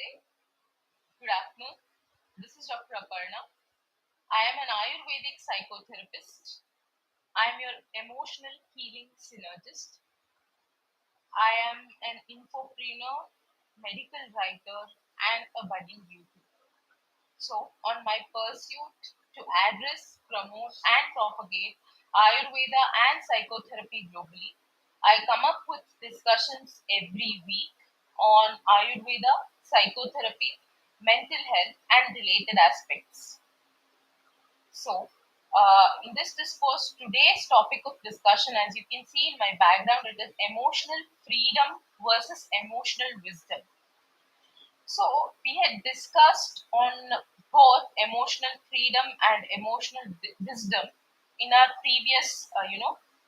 Namaste. Good afternoon. This is Dr. Aparna. I am an Ayurvedic psychotherapist. I am your emotional healing synergist. I am an infopreneur, medical writer, and a budding YouTuber. So, on my pursuit to address, promote, and propagate Ayurveda and psychotherapy globally, I come up with discussions every week on Ayurveda, psychotherapy, mental health, and related aspects. So, in this discourse, today's topic of discussion, as you can see in my background, it is emotional freedom versus emotional wisdom. So, we had discussed on both emotional freedom and emotional wisdom in our previous,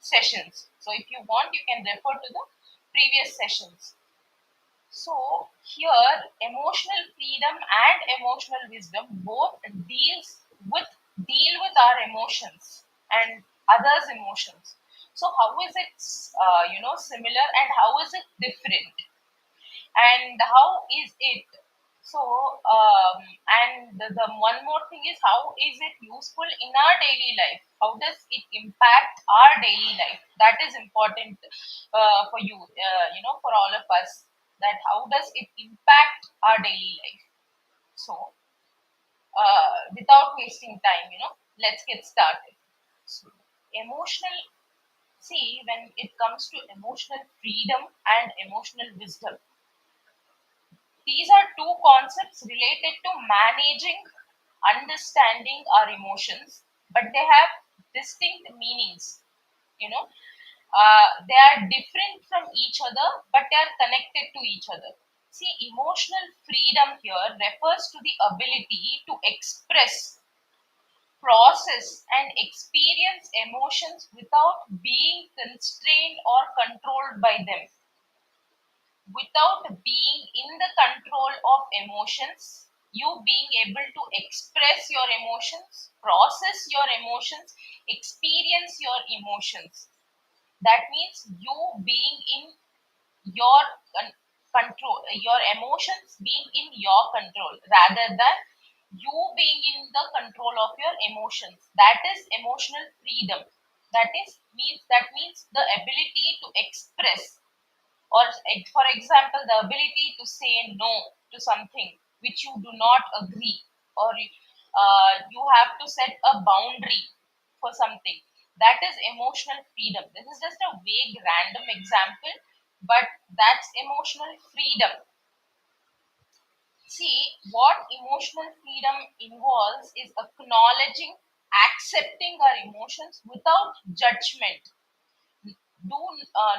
sessions. So, if you want, you can refer to the previous sessions. So, here, emotional freedom and emotional wisdom both deal with our emotions and others' emotions. So, how is it, similar, and how is it different? And how is it and the one more thing is, how is it useful in our daily life? How does it impact our daily life? That is important for you, for all of us, that how does it impact our daily life. So without wasting time, let's get started. So, emotional see, when it comes to emotional freedom and emotional wisdom, these are two concepts related to managing, understanding our emotions, but they have distinct meanings. You know, they are different from each other, but they are connected to each other. See, emotional freedom here refers to the ability to express, process, and experience emotions without being constrained or controlled by them. Without being in the control of emotions, you being able to express your emotions, process your emotions, experience your emotions. That means you being in your control, your emotions being in your control rather than you being in the control of your emotions. That is emotional freedom. That means the ability to express, or for example, the ability to say no to something which you do not agree, or you have to set a boundary for something. That is emotional freedom. This is just a vague random example, but that's emotional freedom. See, what emotional freedom involves is acknowledging, accepting our emotions without judgment. Do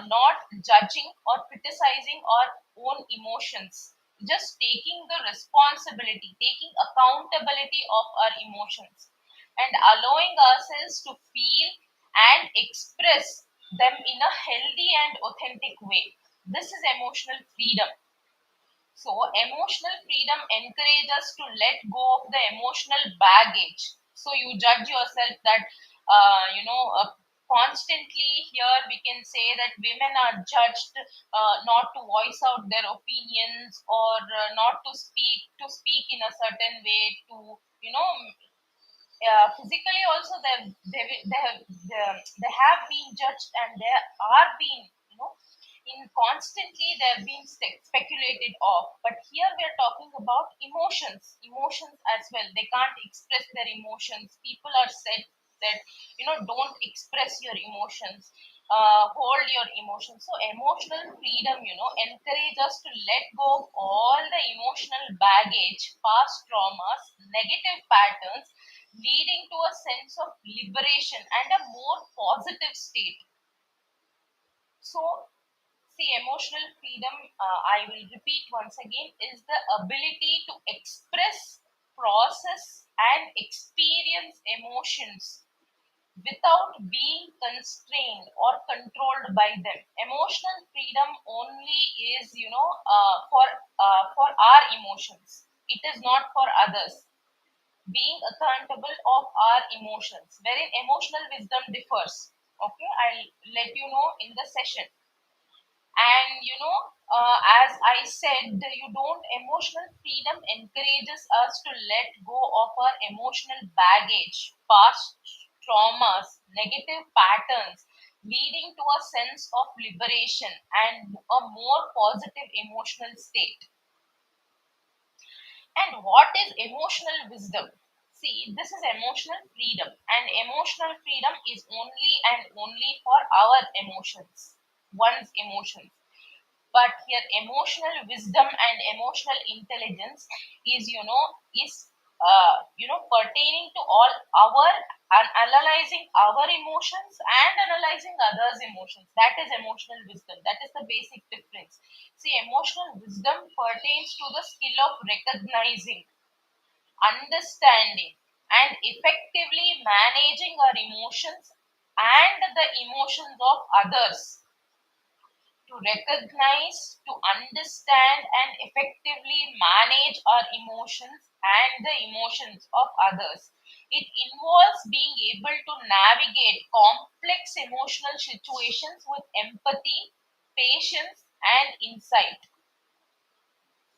not judging or criticizing our own emotions, just taking the responsibility, taking accountability of our emotions, and allowing ourselves to feel and express them in a healthy and authentic way. This is emotional freedom. So, emotional freedom encourages us to let go of the emotional baggage. So, you judge yourself that, constantly here we can say that women are judged not to voice out their opinions, or not to speak in a certain way, to, physically also they have been judged, and they are being, in constantly they're being speculated of. But here we are talking about emotions as well. They can't express their emotions. People are said that, don't express your emotions, hold your emotions. So emotional freedom, encourage us to let go of all the emotional baggage, past traumas, negative patterns, leading to a sense of liberation and a more positive state. So, see, emotional freedom, I will repeat once again, is the ability to express, process, and experience emotions without being constrained or controlled by them. Emotional freedom only is, for our emotions. It is not for others. Being accountable of our emotions, wherein emotional wisdom differs. Okay, I'll let you know in the session. And As I said, you don't, emotional freedom encourages us to let go of our emotional baggage, past traumas, negative patterns, leading to a sense of liberation and a more positive emotional state. And what is emotional wisdom? See, this is emotional freedom, and emotional freedom is only and only for our emotions, one's emotions. But here emotional wisdom and emotional intelligence is, pertaining to all our, and analyzing our emotions and analyzing others emotions. That is emotional wisdom. That is the basic difference. See, emotional wisdom pertains to the skill of recognizing, understanding, and effectively managing our emotions and the emotions of others. To recognize, to understand, and effectively manage our emotions and the emotions of others. It involves being able to navigate complex emotional situations with empathy, patience, and insight.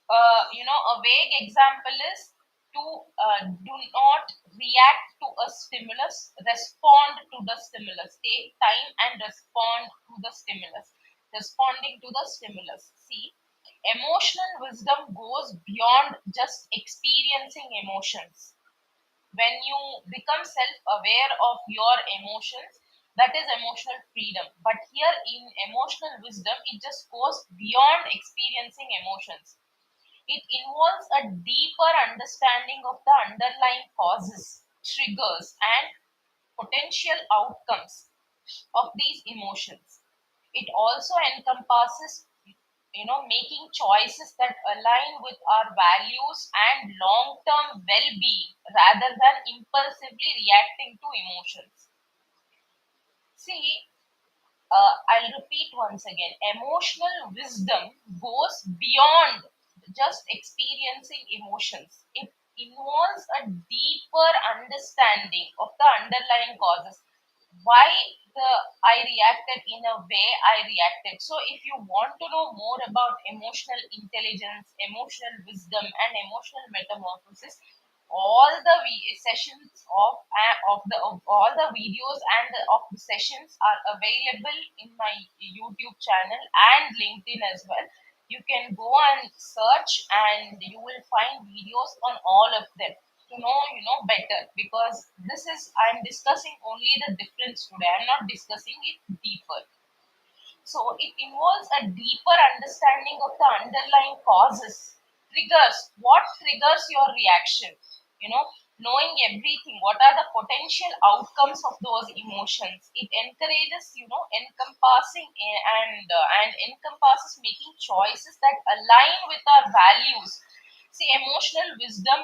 A vague example is to do not react to a stimulus, respond to the stimulus, take time and respond to the stimulus, responding to the stimulus. See, emotional wisdom goes beyond just experiencing emotions. When you become self-aware of your emotions, that is emotional freedom. But here in emotional wisdom, it just goes beyond experiencing emotions. It involves a deeper understanding of the underlying causes, triggers, and potential outcomes of these emotions. It also encompasses, making choices that align with our values and long-term well-being rather than impulsively reacting to emotions. See, I'll repeat once again, emotional wisdom goes beyond just experiencing emotions. It involves a deeper understanding of the underlying causes. Why the I reacted in a way I reacted. So, if you want to know more about emotional intelligence, emotional wisdom, and emotional metamorphosis, all the sessions of all the videos and of the sessions are available in my YouTube channel and LinkedIn as well. You can go and search and you will find videos on all of them to know, better, because this is, I'm discussing only the difference today, I'm not discussing it deeper. So it involves a deeper understanding of the underlying causes, triggers, what triggers your reaction, you know, knowing everything, what are the potential outcomes of those emotions. It encourages, encompassing and encompasses making choices that align with our values. See, emotional wisdom,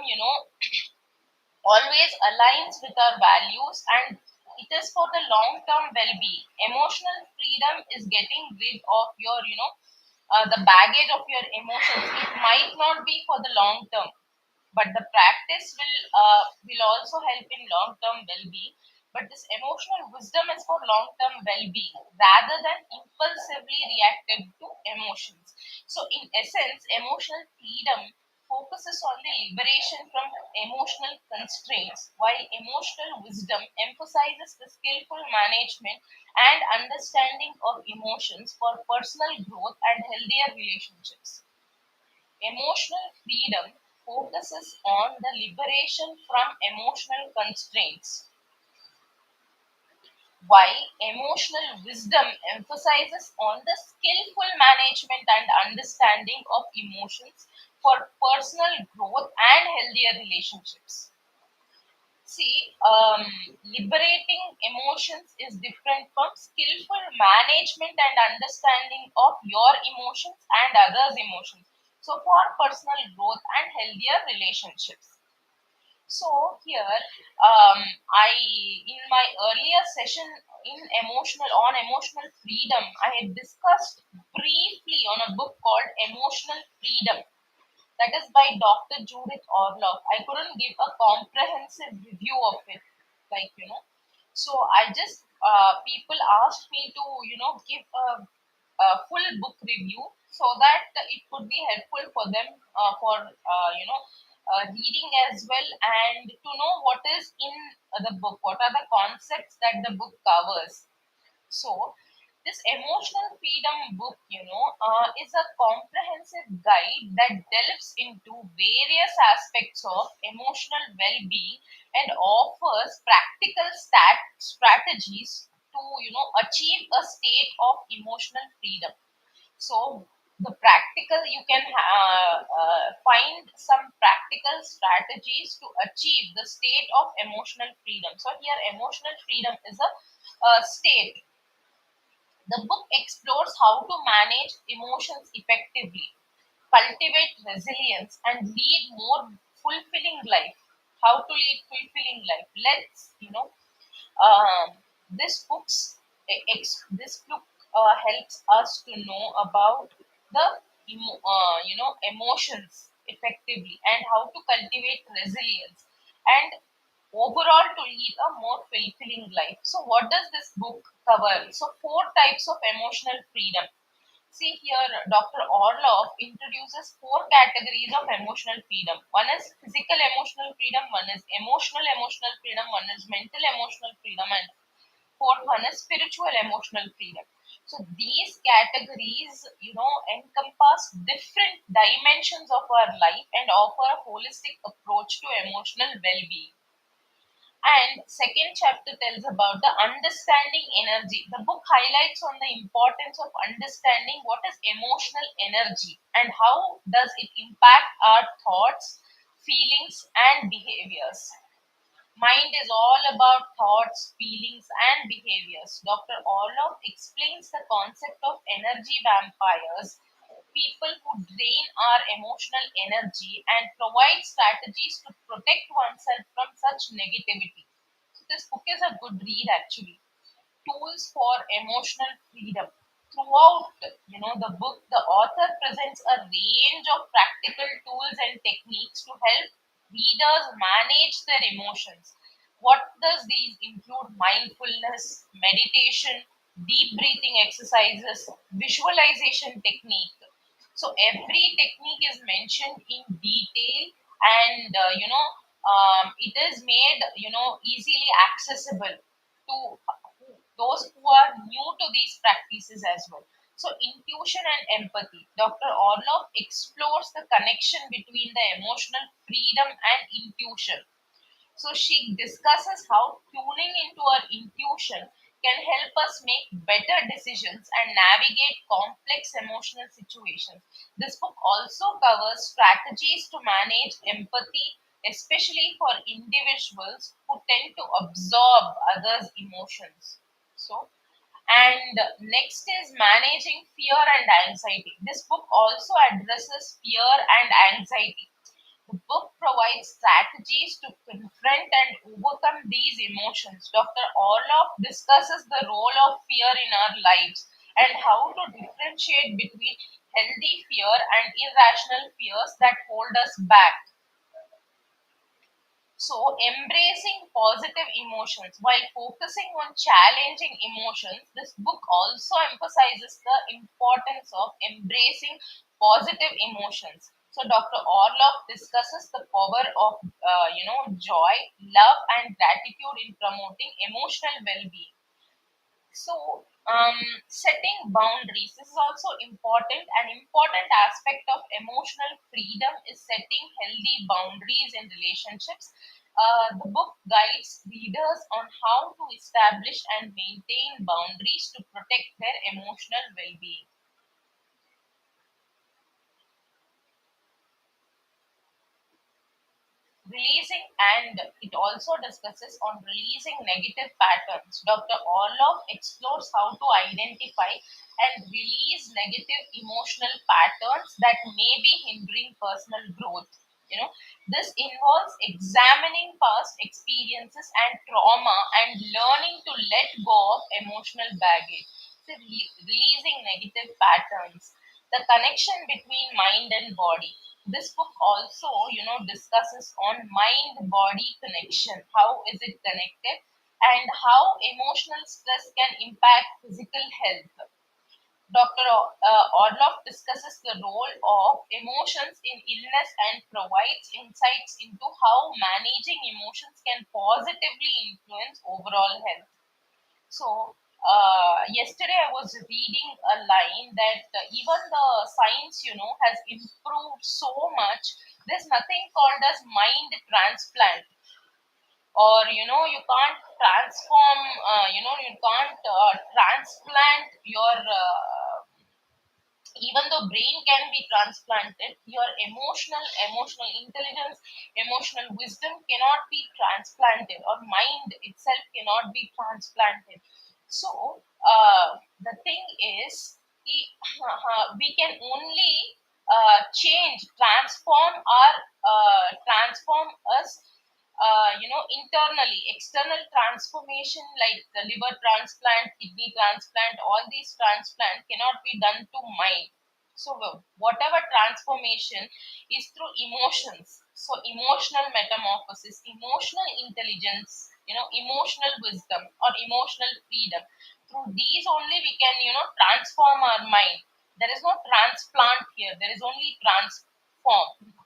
always aligns with our values, and it is for the long term well being. Emotional freedom is getting rid of your, the baggage of your emotions. It might not be for the long term, but the practice will also help in long term well being. But this emotional wisdom is for long term well being rather than impulsively reacting to emotions. So, in essence, emotional freedom focuses on the liberation from emotional constraints, while emotional wisdom emphasizes the skillful management and understanding of emotions for personal growth and healthier relationships. Emotional freedom focuses on the liberation from emotional constraints, while emotional wisdom emphasizes on the skillful management and understanding of emotions for personal growth and healthier relationships. See, liberating emotions is different from skillful management and understanding of your emotions and others' emotions. So, for personal growth and healthier relationships. So here, I in my earlier session in emotional freedom, I had discussed briefly on a book called Emotional Freedom, that is by Dr. Judith Orloff. I couldn't give a comprehensive review of it, like, so I just people asked me to, give full book review so that it could be helpful for them for reading as well, and to know what is in the book, what are the concepts that the book covers. So, this emotional freedom book, is a comprehensive guide that delves into various aspects of emotional well being and offers practical strategies to, achieve a state of emotional freedom. So, the practical, you can find some practical strategies to achieve the state of emotional freedom. So, here, emotional freedom is a state. The book explores how to manage emotions effectively, cultivate resilience, and lead more fulfilling life. How to lead fulfilling life? Let's this this book helps us to know about the emotions effectively and how to cultivate resilience and overall to lead a more fulfilling life. So, what does this book cover? So, four types of emotional freedom. See here, Dr. Orloff introduces four categories of emotional freedom. One is physical emotional freedom, one is emotional freedom, one is mental emotional freedom, and fourth one is spiritual emotional freedom. So these categories, encompass different dimensions of our life and offer a holistic approach to emotional well-being. And second chapter tells about the understanding energy. The book highlights on the importance of understanding what is emotional energy and how does it impact our thoughts, feelings, and behaviors. Mind is all about thoughts, feelings, and behaviors. Dr. Orloff explains the concept of energy vampires, people who drain our emotional energy, and provide strategies to protect oneself from such negativity. So, this book is a good read actually. Tools for emotional freedom. Throughout, the book, the author presents a range of practical tools and techniques to help readers manage their emotions. What does these include? Mindfulness, meditation, deep breathing exercises, visualization technique. So every technique is mentioned in detail, and it is made easily accessible to those who are new to these practices as well. So, intuition and empathy. Dr. Orloff explores the connection between the emotional freedom and intuition. So, she discusses how tuning into our intuition can help us make better decisions and navigate complex emotional situations. This book also covers strategies to manage empathy, especially for individuals who tend to absorb others' emotions. So, and next is managing fear and anxiety. This book also addresses fear and anxiety. The book provides strategies to confront and overcome these emotions. Dr. Orloff discusses the role of fear in our lives and how to differentiate between healthy fear and irrational fears that hold us back. So, embracing positive emotions while focusing on challenging emotions, this book also emphasizes the importance of embracing positive emotions. So, Dr. Orloff discusses the power of, joy, love, and gratitude in promoting emotional well-being. So, setting boundaries. This is also important. An important aspect of emotional freedom is setting healthy boundaries in relationships. The book guides readers on how to establish and maintain boundaries to protect their emotional well being. Releasing, and it also discusses on releasing negative patterns. Dr. Orloff explores how to identify and release negative emotional patterns that may be hindering personal growth. This involves examining past experiences and trauma and learning to let go of emotional baggage. So, releasing negative patterns, the connection between mind and body. This book also, discusses on mind body connection. How is it connected? And how emotional stress can impact physical health. Dr. Orloff discusses the role of emotions in illness and provides insights into how managing emotions can positively influence overall health. So, yesterday I was reading a line that even the science, has improved so much. There's nothing called as mind transplant, or you can't transform. You can't transplant your. Even though brain can be transplanted, your emotional intelligence, emotional wisdom cannot be transplanted, or mind itself cannot be transplanted. So the thing is, we can only change, transform us, internally. External transformation like the liver transplant, kidney transplant, all these transplant cannot be done to mind. So whatever transformation is through emotions. So emotional metamorphosis, emotional intelligence, emotional wisdom or emotional freedom. Through these only we can, transform our mind. There is no transplant here. There is only transform.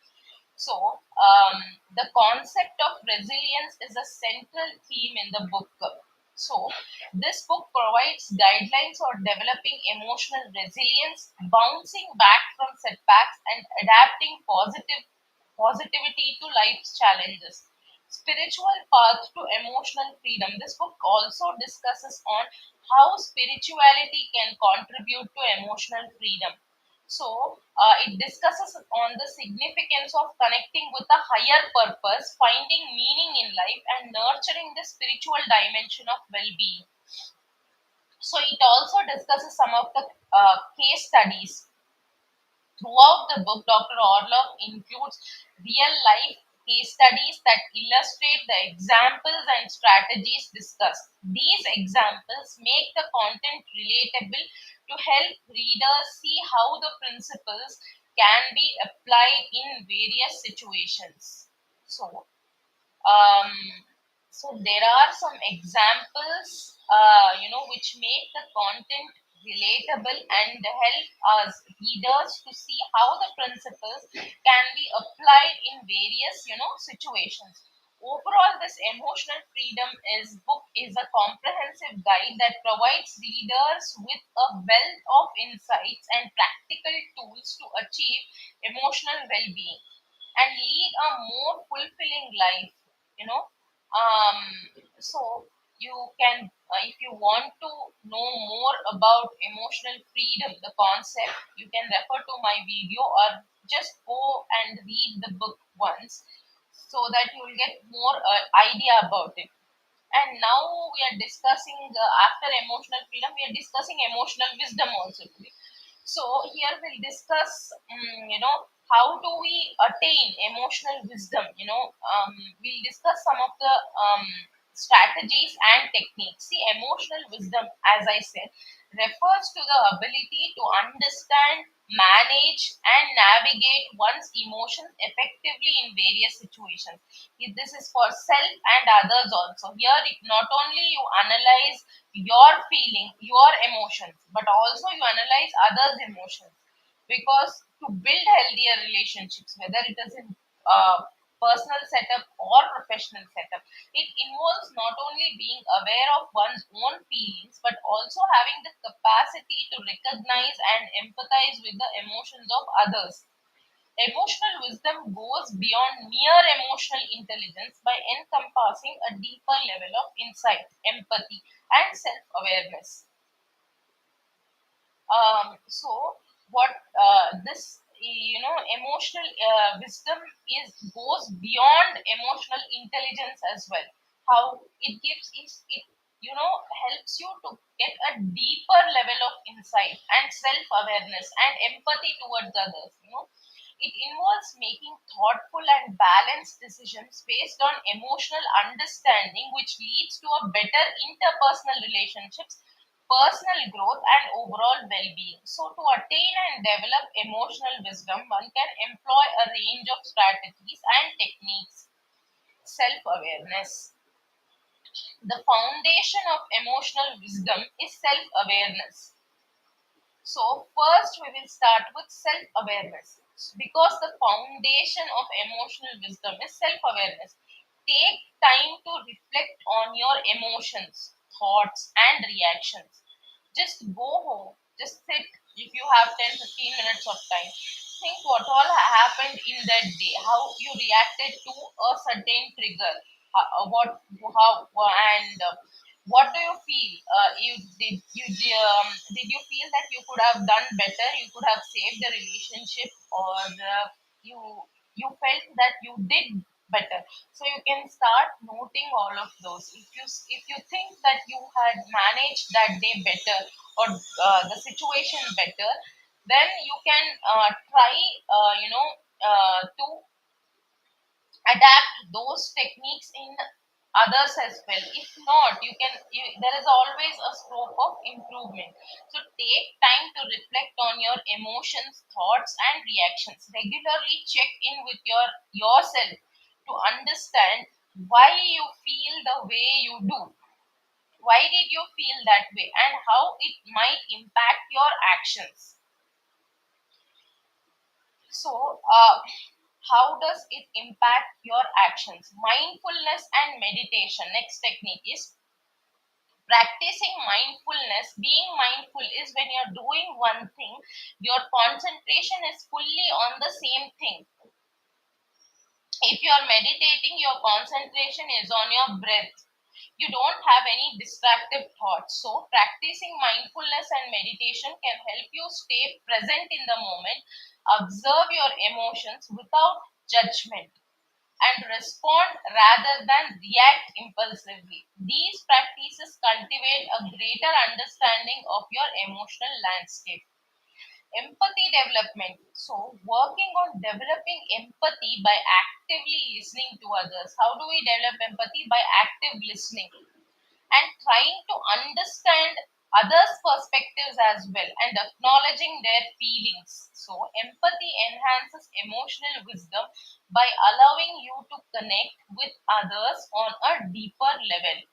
So, the concept of resilience is a central theme in the book. So, this book provides guidelines for developing emotional resilience, bouncing back from setbacks, and adapting positivity to life's challenges. Spiritual path to emotional freedom. This book also discusses on how spirituality can contribute to emotional freedom. So, it discusses on the significance of connecting with a higher purpose, finding meaning in life, and nurturing the spiritual dimension of well-being. So, it also discusses some of the case studies. Throughout the book, Dr. Orlov includes real life case studies that illustrate the examples and strategies discussed. These examples make the content relatable to help readers see how the principles can be applied in various situations. So, um, there are some examples, which make the content relatable and help us readers to see how the principles can be applied in various, situations. Overall, this emotional freedom is book is a comprehensive guide that provides readers with a wealth of insights and practical tools to achieve emotional well-being and lead a more fulfilling life. you know um so you can, if you want to know more about emotional freedom, the concept, you can refer to my video or just go and read the book once, so that you will get more idea about it. And now we are discussing, after emotional freedom, we are discussing emotional wisdom also today. So here we'll discuss, how do we attain emotional wisdom. We'll discuss some of the strategies and techniques. See, emotional wisdom, as I said, refers to the ability to understand, manage, and navigate one's emotions effectively in various situations. This is for self and others also. Here, not only you analyze your feeling, your emotions, but also you analyze others' emotions. Because to build healthier relationships, whether it is in personal setup or professional setup, it involves not only being aware of one's own feelings, but also having the capacity to recognize and empathize with the emotions of others. Emotional wisdom goes beyond mere emotional intelligence by encompassing a deeper level of insight, empathy, and self awareness. So, what this, emotional wisdom is goes beyond emotional intelligence as well. How it gives is it, helps you to get a deeper level of insight and self awareness and empathy towards others. It involves making thoughtful and balanced decisions based on emotional understanding, which leads to a better interpersonal relationships, personal growth, and overall well-being. So, to attain and develop emotional wisdom, one can employ a range of strategies and techniques. Self-awareness. The foundation of emotional wisdom is self-awareness. So, first we will start with self awareness because the foundation of emotional wisdom is self awareness. Take time to reflect on your emotions, thoughts, and reactions. Just go home, just sit. If you have 10-15 minutes of time, think what all happened in that day, how you reacted to a certain trigger, what, how, and what do you feel? Did you feel that you could have done better? You could have saved the relationship, or you you felt that you did better. So you can start noting all of those. If you think that you had managed that day better, or the situation better, then you can try to adapt those techniques in others as well. If not, there is always a scope of improvement. So take time to reflect on your emotions, thoughts, and reactions. Regularly check in with yourself to understand why you feel the way you do. Why did you feel that way, and how it might impact your actions? So, how does it impact your actions? Mindfulness and meditation. Next technique is practicing mindfulness. Being mindful is when you're doing one thing, your concentration is fully on the same thing. If you're meditating, your concentration is on your breath. You don't have any distractive thoughts. So, practicing mindfulness and meditation can help you stay present in the moment, observe your emotions without judgment, and respond rather than react impulsively. These practices cultivate a greater understanding of your emotional landscape. Empathy development. So, working on developing empathy by actively listening to others. How do we develop empathy? By active listening and trying to understand others' perspectives as well, and acknowledging their feelings. So, empathy enhances emotional wisdom by allowing you to connect with others on a deeper level.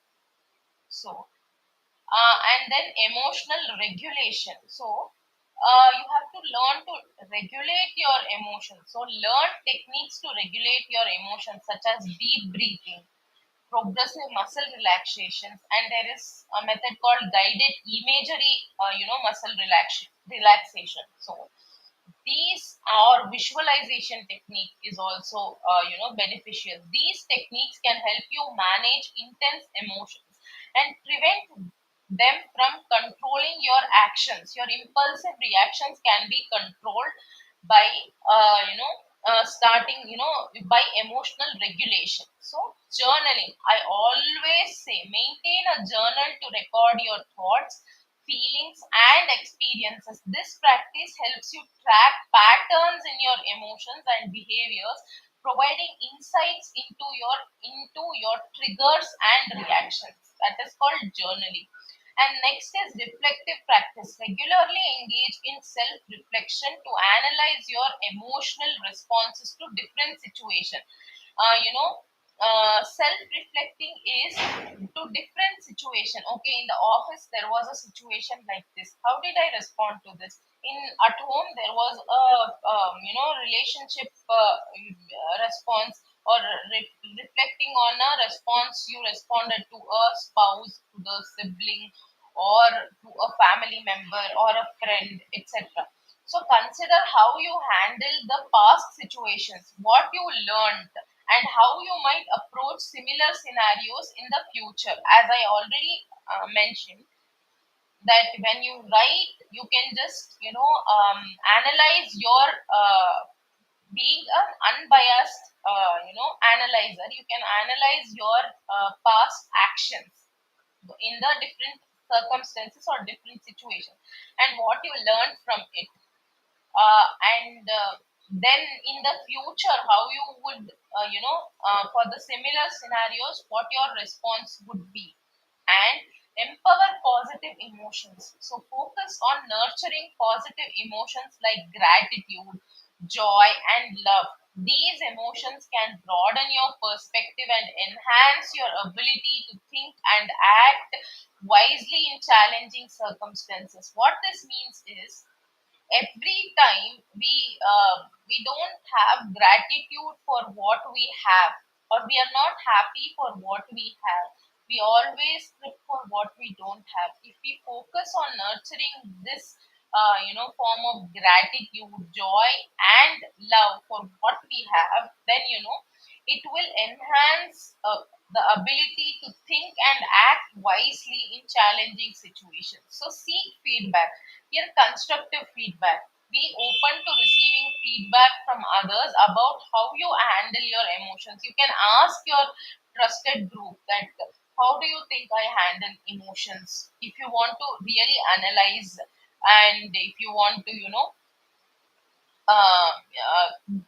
So, and then emotional regulation. So, you have to learn to regulate your emotions. So, learn techniques to regulate your emotions, such as deep breathing, progressive muscle relaxations, and there is a method called guided imagery, muscle relaxation. So these our visualization technique is also beneficial. These techniques can help you manage intense emotions and prevent them from controlling your actions. Your impulsive reactions can be controlled by starting by emotional regulation. So journaling, I always say, maintain a journal to record your thoughts, feelings, and experiences. This practice helps you track patterns in your emotions and behaviors, providing insights into your triggers and reactions. That is called journaling. And next is reflective practice. Regularly engage in self reflection to analyze your emotional responses to different situations. Self reflecting is to different situation. Okay, in the office there was a situation like this. How did I respond to this? In at home there was a relationship response, or reflecting on a response you responded to a spouse, to the sibling, or to a family member or a friend, etc. So consider how you handle the past situations, what you learned, and how you might approach similar scenarios in the future. As I already mentioned, that when you write, you can just analyze your being an unbiased analyzer. You can analyze your past actions in the different circumstances or different situations, and what you learned from it, and then in the future how you would for the similar scenarios, what your response would be. And empower positive emotions. So focus on nurturing positive emotions like gratitude, joy, and love. These emotions can broaden your perspective and enhance your ability to think and act wisely in challenging circumstances. What this means is, every time we don't have gratitude for what we have, or we are not happy for what we have, we always look for what we don't have. If we focus on nurturing this form of gratitude, joy and love for what we have, then it will enhance the ability to think and act wisely in challenging situations. So seek feedback. Here, constructive feedback. Be open to receiving feedback from others about how you handle your emotions. You can ask your trusted group that how do you think I handle emotions? If you want to really analyze, and if you want to,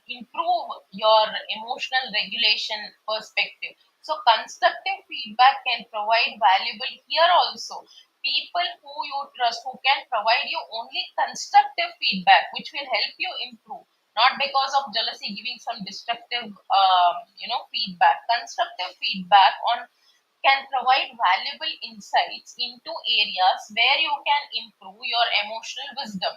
improve your emotional regulation perspective. So, constructive feedback can provide valuable here also. People who you trust, who can provide you only constructive feedback, which will help you improve, not because of jealousy giving some destructive, feedback. Constructive feedback on can provide valuable insights into areas where you can improve your emotional wisdom.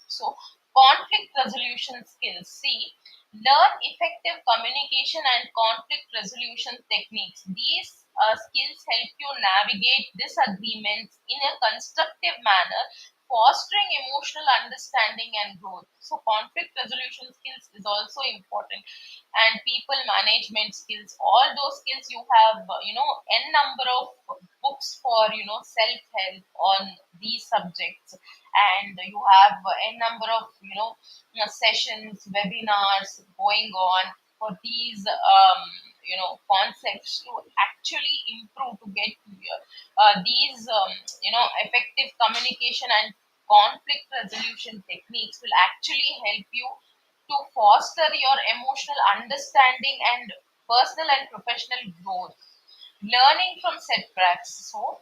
So, conflict resolution skills. See, learn effective communication and conflict resolution techniques. These skills help you navigate disagreements in a constructive manner, fostering emotional understanding and growth. So, conflict resolution skills is also important, and people management skills. All those skills you have, n number of books for self help on these subjects, and you have a number of sessions, webinars going on for these concepts to actually improve, to get these effective communication and conflict resolution techniques will actually help you to foster your emotional understanding and personal and professional growth. Learning from setbacks. So,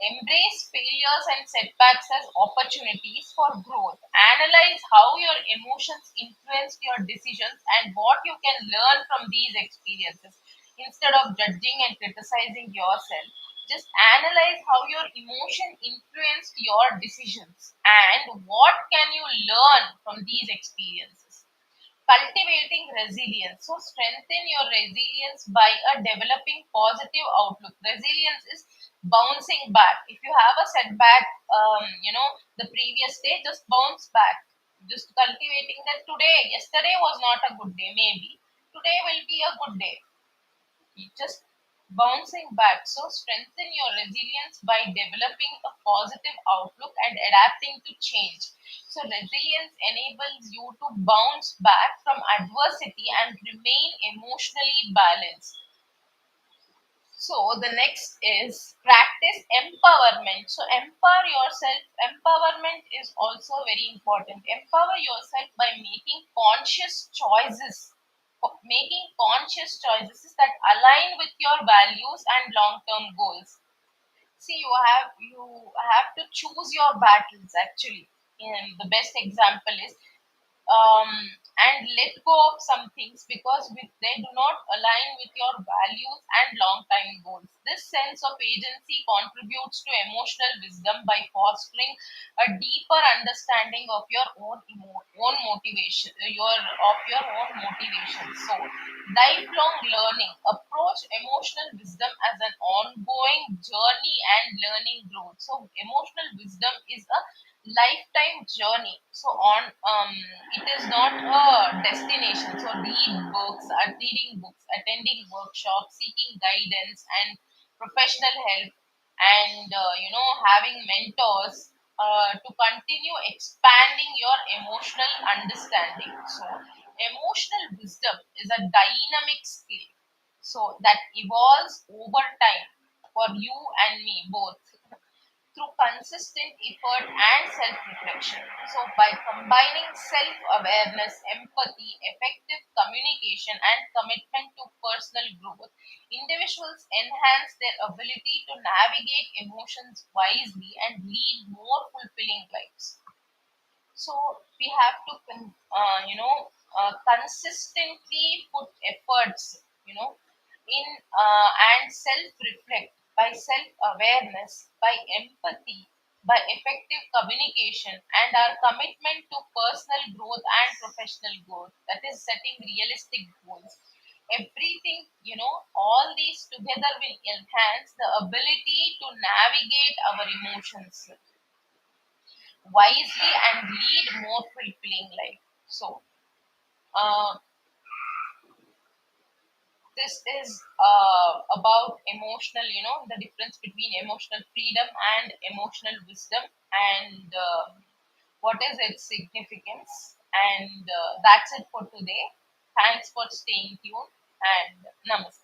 embrace failures and setbacks as opportunities for growth. Analyze how your emotions influenced your decisions and what you can learn from these experiences. Instead of judging and criticizing yourself, just analyze how your emotion influenced your decisions and what can you learn from these experiences. Cultivating resilience. So, strengthen your resilience by developing positive outlook. Resilience is bouncing back. If you have a setback, the previous day, just bounce back. Just cultivating that today, yesterday was not a good day, maybe today will be a good day. Just bouncing back. So, strengthen your resilience by developing a positive outlook and adapting to change. So, resilience enables you to bounce back from adversity and remain emotionally balanced. So, the next is practice empowerment. So, empower yourself. Empowerment is also very important. Empower yourself by making conscious choices. Making conscious choices that align with your values and long term goals. See, you have to choose your battles actually. And the best example is, um, and let go of some things because they do not align with your values and long time goals. This sense of agency contributes to emotional wisdom by fostering a deeper understanding of your own motivation, your own motivation. So, lifelong learning. Approach emotional wisdom as an ongoing journey and learning growth. So, emotional wisdom is a lifetime journey. So, it is not a destination. So, reading books, attending workshops, seeking guidance and professional help, and having mentors to continue expanding your emotional understanding. So, emotional wisdom is a dynamic skill, so that evolves over time for you and me both through consistent effort and self reflection. So, by combining self awareness, empathy, effective communication, and commitment to personal growth, individuals enhance their ability to navigate emotions wisely and lead more fulfilling lives. So we have to consistently put efforts, in and self-reflect, by self-awareness, by empathy, by effective communication, and our commitment to personal growth and professional growth, that is setting realistic goals, everything, all these together will enhance the ability to navigate our emotions wisely and lead more fulfilling life. So, uh, this is about emotional, the difference between emotional freedom and emotional wisdom, and what is its significance. And that's it for today. Thanks for staying tuned, and namaste.